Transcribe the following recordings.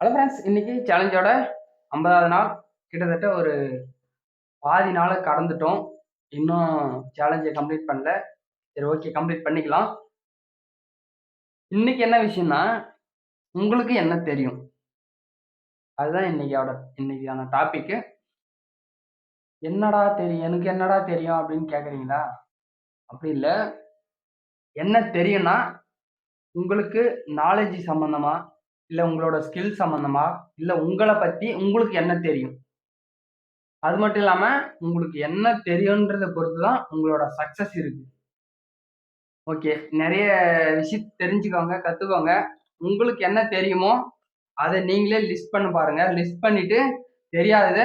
Hello friends, இன்னைக்கு சேலஞ்சோட 50வது நாள். கிட்டத்தட்ட ஒரு பாதி நாளை கடந்துட்டோம். இன்னும் சேலஞ்சை கம்ப்ளீட் பண்ணல. சரி, ஓகே, கம்ப்ளீட் பண்ணிக்கலாம். இன்னைக்கு என்ன விஷயம்னா, உங்களுக்கு என்ன தெரியும், அதுதான் இன்னைக்கான டாபிக்கு. என்னடா தெரியும், எனக்கு என்னடா தெரியும் அப்படின்னு கேட்குறீங்களா? அப்படி இல்லை. என்ன தெரியும்னா, உங்களுக்கு நாலேஜ் சம்பந்தமா, இல்லை உங்களோட ஸ்கில் சம்பந்தமா, இல்லை உங்களை பற்றி உங்களுக்கு என்ன தெரியும். அது மட்டும் இல்லாம உங்களுக்கு என்ன தெரியுன்றதை பொறுத்து தான் உங்களோட சக்சஸ் இருக்கு. ஓகே, நிறைய விஷயம் தெரிஞ்சுக்கோங்க, கத்துக்கோங்க. உங்களுக்கு என்ன தெரியுமோ அதை நீங்களே லிஸ்ட் பண்ண பாருங்க. லிஸ்ட் பண்ணிட்டு தெரியாதத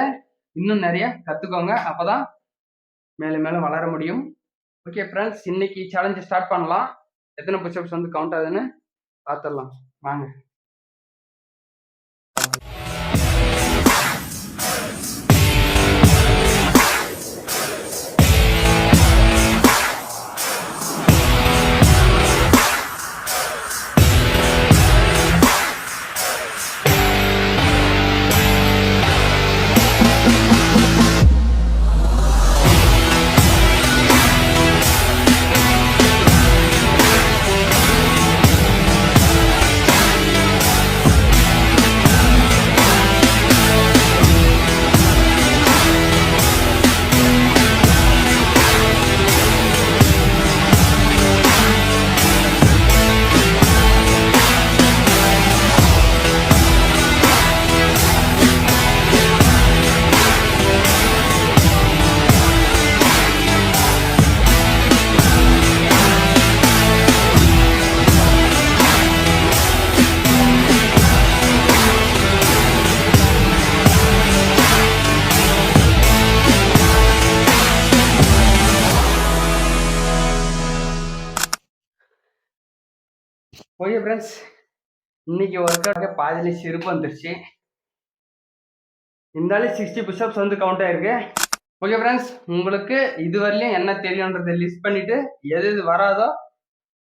இன்னும் நிறைய கத்துக்கோங்க. அப்பதான் மேலும் மேலும் வளர முடியும். ஓகே ஃப்ரெண்ட்ஸ், இன்னைக்கு சேலஞ்சு ஸ்டார்ட் பண்ணலாம். எத்தனை புஷ்அப்ஸ் கவுண்ட் ஆகுதுன்னு பார்த்துடலாம் வாங்க. ஓகே ஃப்ரெண்ட்ஸ், இன்னைக்கு ஒர்க் அவுட் பாதியில சிரிப்பு வந்துருச்சு. இருந்தாலும் 60 புஷ்அப்ஸ் கவுண்ட் ஆயிருக்கு. ஓகே ஃப்ரெண்ட்ஸ், உங்களுக்கு இதுவரையிலும் என்ன தெரியுன்றதை லிஸ்ட் பண்ணிட்டு எது எது வராதோ,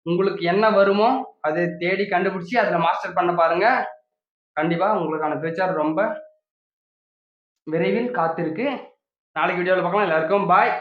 உங்களுக்கு என்ன வருமோ அதை தேடி கண்டுபிடிச்சி அதில் மாஸ்டர் பண்ண பாருங்க. கண்டிப்பா உங்களுக்கான ஃபியூச்சர் ரொம்ப விரைவில் காத்திருக்கு. நாளைக்கு வீடியோவில் பார்க்கலாம். எல்லாருக்கும் பாய்.